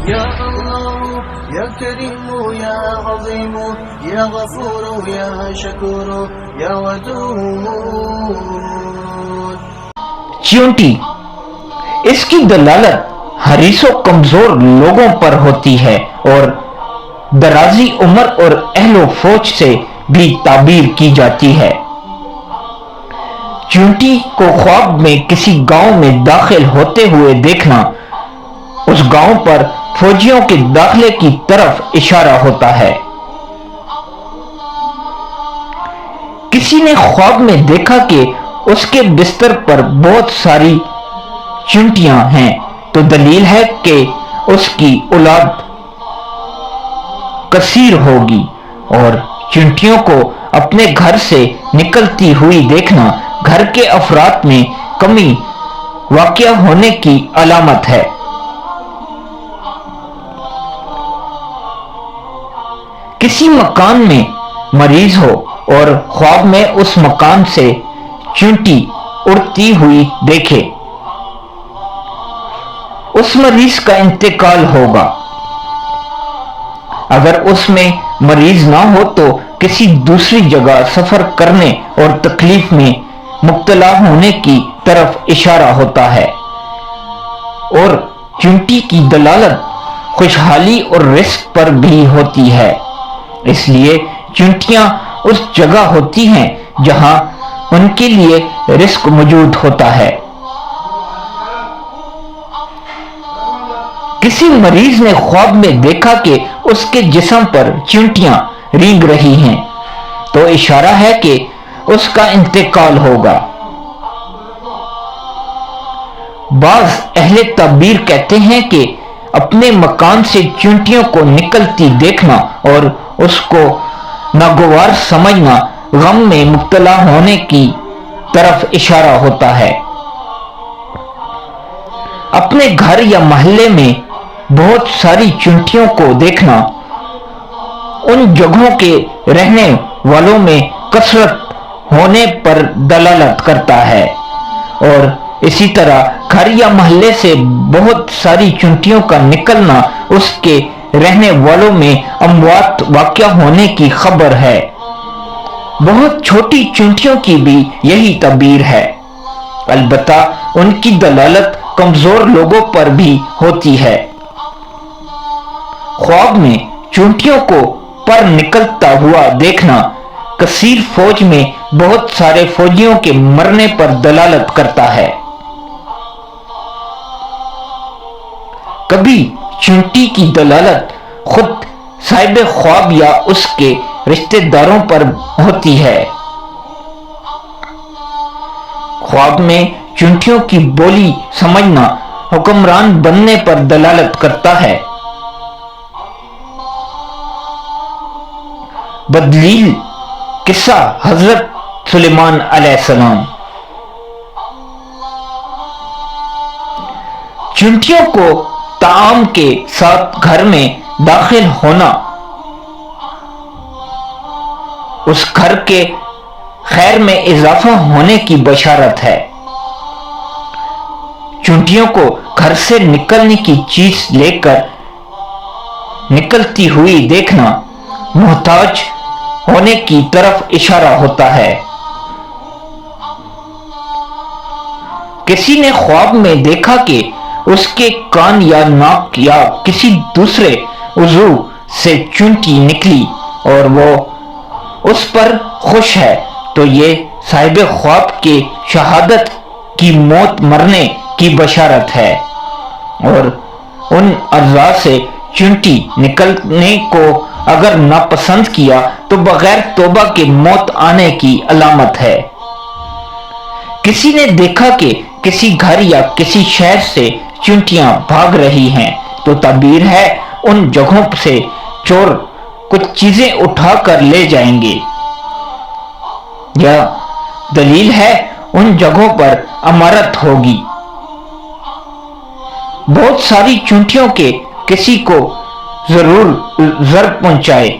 يا الله يا كريم يا عظيم يا غفور يا شكور يا ودود. چیونٹی، اس کی دلالت حریص و کمزور لوگوں پر ہوتی ہے اور درازی عمر اور اہل و فوج سے بھی تعبیر کی جاتی ہے۔ چیونٹی کو خواب میں کسی گاؤں میں داخل ہوتے ہوئے دیکھنا اس گاؤں پر فوجیوں کے داخلے کی طرف اشارہ ہوتا ہے۔ کسی نے خواب میں دیکھا کہ اس کے بستر پر بہت ساری چیونٹیاں ہیں تو دلیل ہے کہ اس کی اولاد کثیر ہوگی، اور چیونٹیوں کو اپنے گھر سے نکلتی ہوئی دیکھنا گھر کے افراد میں کمی واقع ہونے کی علامت ہے۔ کسی مکان میں مریض ہو اور خواب میں اس مکان سے چیونٹی اڑتی ہوئی دیکھے، اس مریض کا انتقال ہوگا۔ اگر اس میں مریض نہ ہو تو کسی دوسری جگہ سفر کرنے اور تکلیف میں مبتلا ہونے کی طرف اشارہ ہوتا ہے، اور چیونٹی کی دلالت خوشحالی اور رزق پر بھی ہوتی ہے، اس لیے چیونٹیاں اس جگہ ہوتی ہیں جہاں ان کے لیے رزق موجود ہوتا ہے۔ کسی مریض نے خواب میں دیکھا کہ اس کے جسم پر چیونٹیاں رینگ رہی ہیں تو اشارہ ہے کہ اس کا انتقال ہوگا۔ بعض اہل تعبیر کہتے ہیں کہ اپنے مکان سے چیونٹیوں کو نکلتی دیکھنا اور اس کو ناگوار سمجھنا غم میں مبتلا ہونے کی طرف اشارہ ہوتا ہے۔ اپنے گھر یا محلے میں بہت ساری چیونٹیوں کو دیکھنا ان جگہوں کے رہنے والوں میں کثرت ہونے پر دلالت کرتا ہے، اور اسی طرح گھر یا محلے سے بہت ساری چیونٹیوں کا نکلنا اس کے رہنے والوں میں اموات واقع ہونے کی خبر ہے۔ بہت چھوٹی چیونٹیوں کی بھی یہی تعبیر ہے، البتہ ان کی دلالت کمزور لوگوں پر بھی ہوتی ہے۔ خواب میں چیونٹیوں کو پر نکلتا ہوا دیکھنا کثیر فوج میں بہت سارے فوجیوں کے مرنے پر دلالت کرتا ہے۔ کبھی چیونٹی کی دلالت خود صاحب خواب یا اس کے رشتہ داروں پر ہوتی ہے۔ خواب میں چیونٹیوں کی بولی سمجھنا حکمران بننے پر دلالت کرتا ہے۔ بدلیل قصہ حضرت سلیمان علیہ السلام۔ چیونٹیوں کو طعام کے ساتھ گھر میں داخل ہونا اس گھر کے خیر میں اضافہ ہونے کی بشارت ہے۔ چیونٹیوں کو گھر سے نکلنے کی چیز لے کر نکلتی ہوئی دیکھنا محتاج ہونے کی طرف اشارہ ہوتا ہے۔ کسی نے خواب میں دیکھا کہ اس کے کان یا ناک یا کسی دوسرے عضو سے چیونٹی نکلی اور وہ اس پر خوش ہے تو یہ صاحب خواب کے شہادت کی موت مرنے کی بشارت ہے، اور ان اعضاء سے چیونٹی نکلنے کو اگر ناپسند کیا تو بغیر توبہ کے موت آنے کی علامت ہے۔ کسی نے دیکھا کہ کسی گھر یا کسی شہر سے چیونٹیاں بھاگ رہی ہیں تو تعبیر ہے ان جگہوں سے چور کچھ چیزیں اٹھا کر لے جائیں گے، یا دلیل ہے ان جگہوں پر امارت ہوگی۔ بہت ساری چیونٹیوں کے کسی کو ضرور ضرر پہنچائے